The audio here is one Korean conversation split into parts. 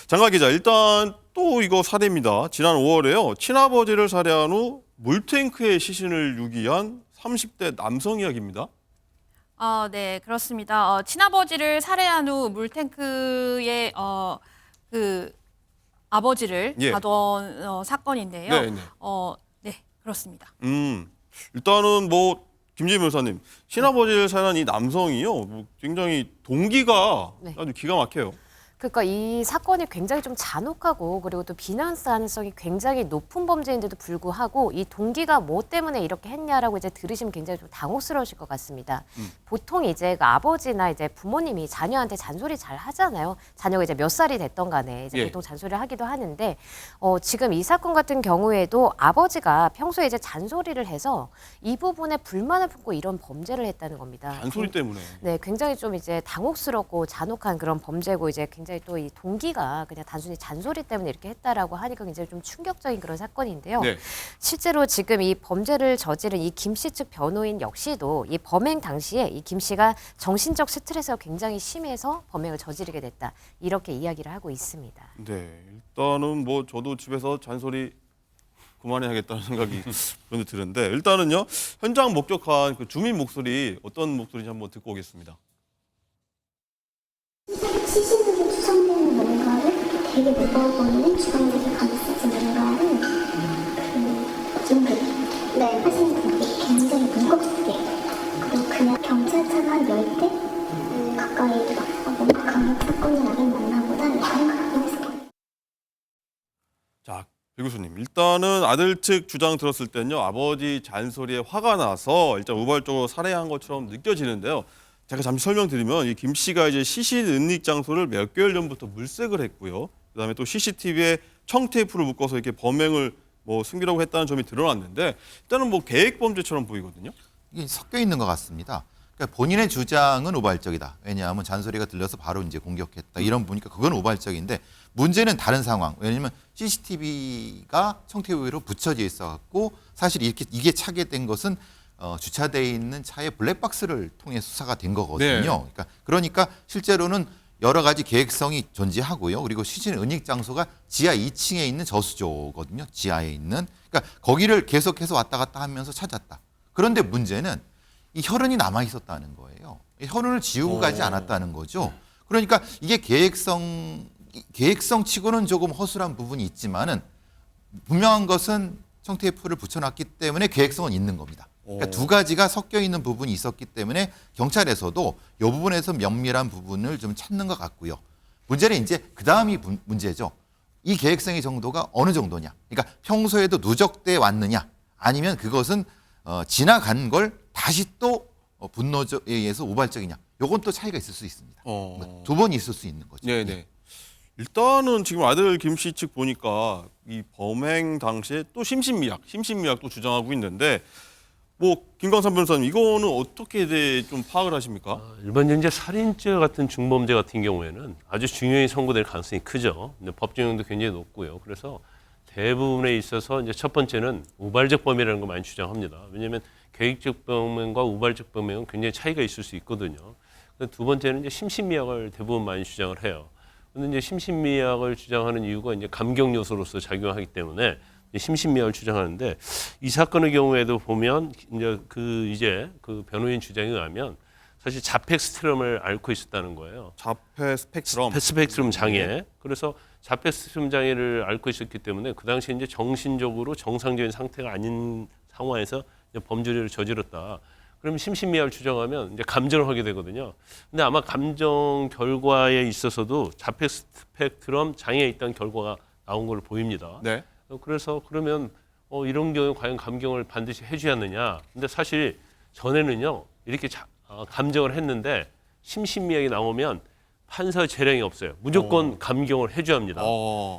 장가 기자, 일단 또 이거 사례입니다. 지난 5월에요. 친아버지를 살해한 후 물탱크에 시신을 유기한 30대 남성 이야기입니다. 네, 그렇습니다. 친아버지를 살해한 후 물탱크에 그 아버지를 예. 가둔 사건인데요. 네, 네. 네, 그렇습니다. 일단은 뭐 김지민 변호사님, 친아버지를 살해한 이 남성이요, 뭐 굉장히 동기가 네. 아주 기가 막혀요. 그러니까 이 사건이 굉장히 좀 잔혹하고 그리고 또 비난 가능성이 굉장히 높은 범죄인데도 불구하고 이 동기가 뭐 때문에 이렇게 했냐라고 이제 들으시면 굉장히 좀 당혹스러우실 것 같습니다. 보통 이제 그 아버지나 이제 부모님이 자녀한테 잔소리 잘 하잖아요. 자녀가 이제 몇 살이 됐던 간에 이제 예. 보통 잔소리를 하기도 하는데 지금 이 사건 같은 경우에도 아버지가 평소에 이제 잔소리를 해서 이 부분에 불만을 품고 이런 범죄를 했다는 겁니다. 잔소리 때문에. 네, 굉장히 좀 이제 당혹스럽고 잔혹한 그런 범죄고 이제 굉장히 또 이 동기가 그냥 단순히 잔소리 때문에 이렇게 했다라고 하니까 굉장히 좀 충격적인 그런 사건인데요. 네. 실제로 지금 이 범죄를 저지른 이 김 씨 측 변호인 역시도 이 범행 당시에 이 김 씨가 정신적 스트레스가 굉장히 심해서 범행을 저지르게 됐다. 이렇게 이야기를 하고 있습니다. 네, 일단은 뭐 저도 집에서 잔소리 그만해야겠다는 생각이 먼저 드는데, 일단은요, 현장 목격한 그 주민 목소리 어떤 목소리인지 한번 듣고 오겠습니다. 시신으로 추정되는 뭔가를 되게 무거워 보이는 주황색의 감싸진 뭔가를 네, 하시는 분들이 굉장히 무겁게, 그리고 그냥 경찰차가 한 10대 가까이 뭔가 강력 사건이 나긴 맞나 보다 이렇게 생각하긴 했어요. 자, 배 교수님, 일단은 아들 측 주장 들었을 때는요, 아버지 잔소리에 화가 나서 일단 우발적으로 살해한 것처럼 느껴지는데요. 제가 잠시 설명드리면 이 김 씨가 이제 시신 은닉 장소를 몇 개월 전부터 물색을 했고요. 그다음에 또 CCTV에 청테이프를 묶어서 이렇게 범행을 뭐 숨기려고 했다는 점이 드러났는데, 일단은 뭐 계획 범죄처럼 보이거든요. 이게 섞여 있는 것 같습니다. 그러니까 본인의 주장은 우발적이다. 왜냐하면 잔소리가 들려서 바로 이제 공격했다. 이런 보니까 그건 우발적인데, 문제는 다른 상황. 왜냐하면 CCTV가 청테이프로 붙여져 있어갖고 사실 이게 차게 된 것은 주차되어 있는 차의 블랙박스를 통해 수사가 된 거거든요. 네. 그러니까 실제로는 여러 가지 계획성이 존재하고요. 그리고 시신 은닉 장소가 지하 2층에 있는 저수조거든요. 지하에 있는. 그러니까 거기를 계속해서 왔다 갔다 하면서 찾았다. 그런데 문제는 이 혈흔이 남아 있었다는 거예요. 혈흔을 지우고 가지 않았다는 거죠. 그러니까 이게 계획성 치고는 조금 허술한 부분이 있지만은 분명한 것은 청테이프를 붙여놨기 때문에 계획성은 있는 겁니다. 그러니까 두 가지가 섞여 있는 부분이 있었기 때문에 경찰에서도 이 부분에서 면밀한 부분을 좀 찾는 것 같고요. 문제는 이제 그 다음이 문제죠. 이 계획성의 정도가 어느 정도냐. 그러니까 평소에도 누적돼 왔느냐, 아니면 그것은 지나간 걸 다시 또 분노에 의해서 우발적이냐. 요건 또 차이가 있을 수 있습니다. 두 번이 있을 수 있는 거죠. 네네. 일단은 지금 아들 김 씨 측 보니까 이 범행 당시에 또 심신미약도 주장하고 있는데, 뭐 김광삼 변호사님, 이거는 어떻게 좀 파악을 하십니까? 일반적인 이제 살인죄 같은 중범죄 같은 경우에는 아주 중형이 선고될 가능성이 크죠. 근데 법정형도 굉장히 높고요. 그래서 대부분에 있어서 이제 첫 번째는 우발적 범행이라는 걸 많이 주장합니다. 왜냐하면 계획적 범행과 우발적 범행은 굉장히 차이가 있을 수 있거든요. 두 번째는 이제 심신미약을 대부분 많이 주장을 해요. 근데 이제 심신미약을 주장하는 이유가 이제 감경 요소로서 작용하기 때문에 심신미약을 주장하는데, 이 사건의 경우에도 보면 이제 그 변호인 주장에 의하면 사실 자폐 스트럼을 앓고 있었다는 거예요. 자폐 스펙트럼. 스펙트럼 장애. 그래서 자폐 스펙트럼 장애를 앓고 있었기 때문에 그 당시에 이제 정신적으로 정상적인 상태가 아닌 상황에서 이제 범죄를 저질렀다. 그러면 심신미약을 주장하면 이제 감정을 하게 되거든요. 근데 아마 감정 결과에 있어서도 자폐 스펙트럼 장애에 있다는 결과가 나온 걸로 보입니다. 네. 그래서 그러면 이런 경우에 과연 감경을 반드시 해줘야 하느냐. 근데 사실 전에는요, 이렇게 감정을 했는데 심신미약이 나오면 판사 재량이 없어요. 무조건 감경을 해줘야 합니다.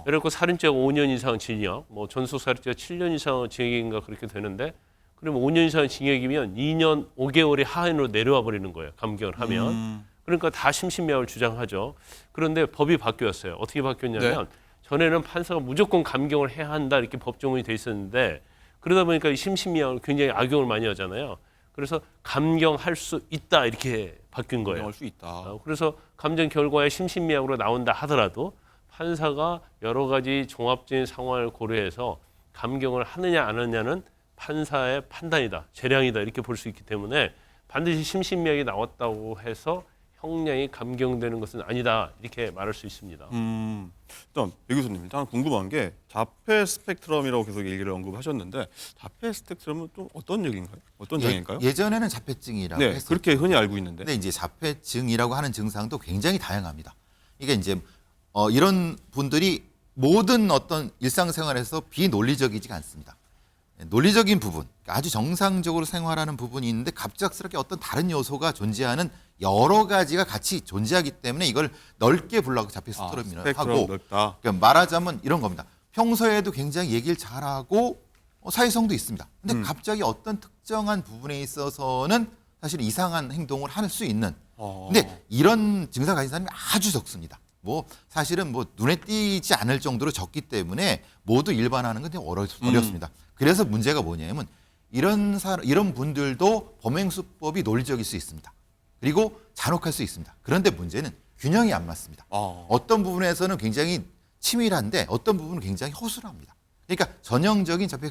예를 들어 살인죄가 5년 이상 징역, 뭐 전속살인죄가 7년 이상 징역인가 그렇게 되는데, 그러면 5년 이상 징역이면 2년 5개월이 하한으로 내려와 버리는 거예요. 감경을 하면. 그러니까 다 심신미약을 주장하죠. 그런데 법이 바뀌었어요. 어떻게 바뀌었냐면, 네. 전에는 판사가 무조건 감경을 해야 한다 이렇게 법조문이 돼 있었는데, 그러다 보니까 이 심신미약을 굉장히 악용을 많이 하잖아요. 그래서 감경할 수 있다 이렇게 바뀐 거예요. 감경할 수 있다. 그래서 감정 결과에 심신미약으로 나온다 하더라도 판사가 여러 가지 종합적인 상황을 고려해서 감경을 하느냐 안 하느냐는 판사의 판단이다, 재량이다 이렇게 볼 수 있기 때문에 반드시 심신미약이 나왔다고 해서 형량이 감경되는 것은 아니다 이렇게 말할 수 있습니다. 일단 배 교수님 일단 궁금한 게 자폐 스펙트럼이라고 계속 얘기를 언급하셨는데 자폐 스펙트럼은 좀 어떤 얘기인가요? 어떤 장애인가요? 예전에는 자폐증이라고 네, 했었죠. 그렇게 흔히 알고 있는데. 근데 이제 자폐증이라고 하는 증상도 굉장히 다양합니다. 이게 이제 이런 분들이 모든 어떤 일상생활에서 비논리적이지가 않습니다. 논리적인 부분, 아주 정상적으로 생활하는 부분이 있는데 갑작스럽게 어떤 다른 요소가 존재하는 여러 가지가 같이 존재하기 때문에 이걸 넓게 불러서 자폐 스펙트럼이라고 스펙트럼 하고, 넓다. 그러니까 말하자면 이런 겁니다. 평소에도 굉장히 얘기를 잘하고 사회성도 있습니다. 근데 갑자기 어떤 특정한 부분에 있어서는 사실 이상한 행동을 할 수 있는. 근데 이런 증상 가진 사람이 아주 적습니다. 뭐 사실은 뭐 눈에 띄지 않을 정도로 적기 때문에 모두 일반화하는 건 되게 어렵습니다. 그래서 문제가 뭐냐면 이런 분들도 범행 수법이 논리적일 수 있습니다. 그리고 잔혹할 수 있습니다. 그런데 문제는 균형이 안 맞습니다. 어떤 부분에서는 굉장히 치밀한데 어떤 부분은 굉장히 허술합니다. 그러니까 전형적인 자폐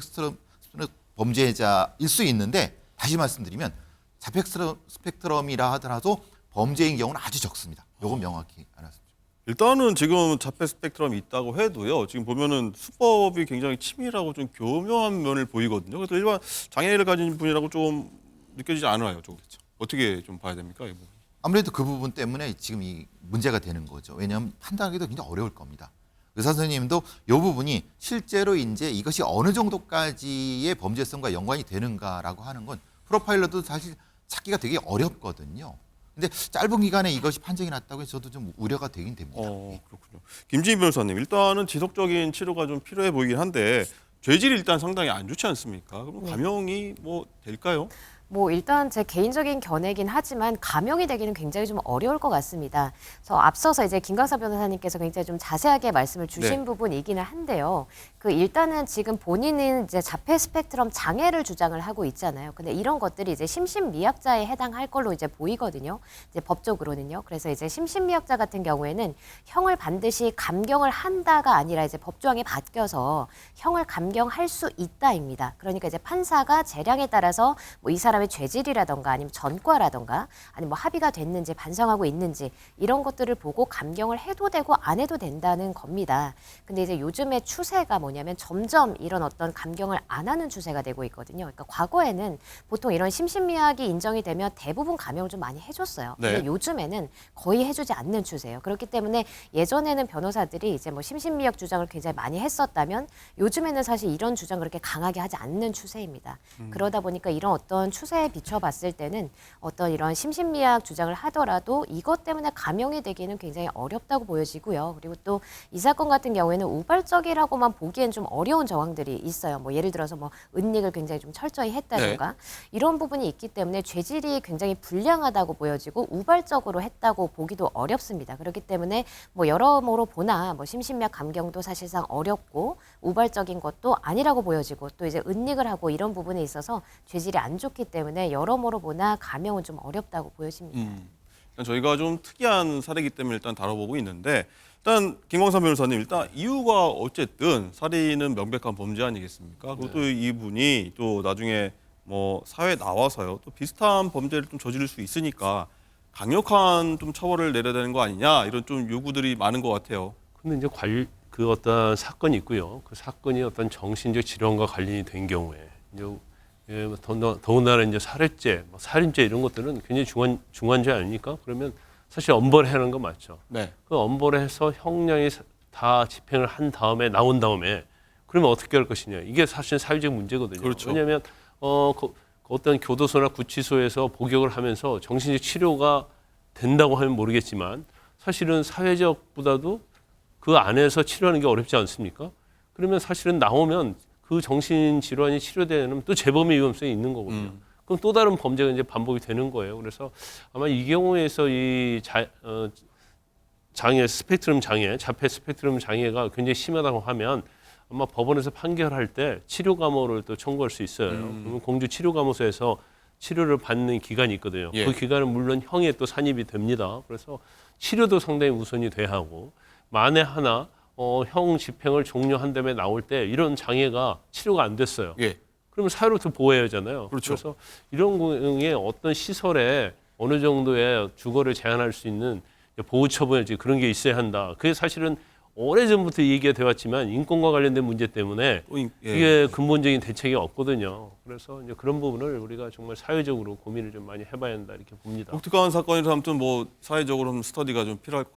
범죄자일 수 있는데 다시 말씀드리면 자폐 스펙트럼이라 하더라도 범죄인 경우는 아주 적습니다. 이건 명확히 알았습니다. 일단은 지금 자폐 스펙트럼이 있다고 해도요. 지금 보면은 수법이 굉장히 치밀하고 좀 교묘한 면을 보이거든요. 그래서 일반 장애를 가진 분이라고 좀 느껴지지 않아요. 좀 어떻게 좀 봐야 됩니까? 이 부분. 아무래도 그 부분 때문에 지금 이 문제가 되는 거죠. 왜냐하면 판단하기도 굉장히 어려울 겁니다. 의사 선생님도 이 부분이 실제로 이제 이것이 어느 정도까지의 범죄성과 연관이 되는가라고 하는 건 프로파일러도 사실 찾기가 되게 어렵거든요. 근데 짧은 기간에 이것이 판정이 났다고 해서 저도 좀 우려가 되긴 됩니다. 그렇군요. 김진희 변호사님, 일단은 지속적인 치료가 좀 필요해 보이긴 한데 죄질이 일단 상당히 안 좋지 않습니까? 그럼 감형이 뭐 될까요? 뭐 일단 제 개인적인 견해긴 하지만 감형이 되기는 굉장히 좀 어려울 것 같습니다. 그래서 앞서서 이제 김광사 변호사님께서 굉장히 좀 자세하게 말씀을 주신 네. 부분이기는 한데요. 그 일단은 지금 본인은 이제 자폐 스펙트럼 장애를 주장을 하고 있잖아요. 근데 이런 것들이 이제 심신미약자에 해당할 걸로 이제 보이거든요. 이제 법적으로는요. 그래서 이제 심신미약자 같은 경우에는 형을 반드시 감경을 한다가 아니라 이제 법조항이 바뀌어서 형을 감경할 수 있다입니다. 그러니까 이제 판사가 재량에 따라서 뭐 이 사람의 죄질이라던가 아니면 전과라던가 아니면 뭐 합의가 됐는지 반성하고 있는지 이런 것들을 보고 감경을 해도 되고 안 해도 된다는 겁니다. 근데 이제 요즘의 추세가 뭐냐면 점점 이런 어떤 감경을 안 하는 추세가 되고 있거든요. 그러니까 과거에는 보통 이런 심신미약이 인정이 되면 대부분 감형을 좀 많이 해줬어요. 네. 근데 요즘에는 거의 해주지 않는 추세예요. 그렇기 때문에 예전에는 변호사들이 이제 뭐 심신미약 주장을 굉장히 많이 했었다면 요즘에는 사실 이런 주장 그렇게 강하게 하지 않는 추세입니다. 그러다 보니까 이런 어떤 추세에 비춰봤을 때는 어떤 이런 심신미약 주장을 하더라도 이것 때문에 감형이 되기는 굉장히 어렵다고 보여지고요. 그리고 또 이 사건 같은 경우에는 우발적이라고만 보기엔 좀 어려운 정황들이 있어요. 뭐 예를 들어서 뭐 은닉을 굉장히 좀 철저히 했다든가 이런 부분이 있기 때문에 죄질이 굉장히 불량하다고 보여지고 우발적으로 했다고 보기도 어렵습니다. 그렇기 때문에 뭐 여러모로 보나 뭐 심신미약 감경도 사실상 어렵고 우발적인 것도 아니라고 보여지고 또 이제 은닉을 하고 이런 부분에 있어서 죄질이 안 좋기 때문에 여러모로 보나 감형은 좀 어렵다고 보여집니다. 일단 저희가 좀 특이한 사례이기 때문에 일단 다뤄보고 있는데 일단 김광삼 변호사님 일단 이유가 어쨌든 살인은 명백한 범죄 아니겠습니까? 그리고 또 이분이 또 나중에 뭐 사회에 나와서요 또 비슷한 범죄를 좀 저지를 수 있으니까 강력한 좀 처벌을 내려야 되는 거 아니냐 이런 좀 요구들이 많은 것 같아요. 근데 이제 그 어떤 사건이 있고요. 그 사건이 어떤 정신적 질환과 관련이 된 경우에 이제 더군다나 이제 살해죄, 살인죄 이런 것들은 굉장히 중환죄 아닙니까? 그러면 사실 엄벌하는 거 맞죠. 네. 그 엄벌해서 형량이 다 집행을 한 다음에 나온 다음에 그러면 어떻게 할 것이냐. 이게 사실 사회적 문제거든요. 그렇죠. 왜냐하면 어떤 교도소나 구치소에서 복역을 하면서 정신적 치료가 된다고 하면 모르겠지만 사실은 사회적보다도 그 안에서 치료하는 게 어렵지 않습니까? 그러면 사실은 나오면 그 정신 질환이 치료되면 또 재범의 위험성이 있는 거거든요. 그럼 또 다른 범죄가 이제 반복이 되는 거예요. 그래서 아마 이 경우에서 이 장애 스펙트럼 장애, 자폐 스펙트럼 장애가 굉장히 심하다고 하면 아마 법원에서 판결할 때 치료 감호를 또 청구할 수 있어요. 그러면 공주 치료 감호소에서 치료를 받는 기간이 있거든요. 예. 그 기간은 물론 형에 또 산입이 됩니다. 그래서 치료도 상당히 우선이 돼야 하고 만에 하나 형 집행을 종료한 다음에 나올 때 이런 장애가 치료가 안 됐어요. 예. 그러면 사회로부터 보호해야 하잖아요. 그렇죠. 그래서 이런 경우에 어떤 시설에 어느 정도의 주거를 제한할 수 있는 보호 처분이지 그런 게 있어야 한다. 그게 사실은 오래전부터 얘기가 되어 왔지만 인권과 관련된 문제 때문에 예. 이게 근본적인 대책이 없거든요. 그래서 이제 그런 부분을 우리가 정말 사회적으로 고민을 좀 많이 해봐야 한다 이렇게 봅니다. 독특한 사건이라서 아무튼 뭐 사회적으로 좀 스터디가 좀 필요할 것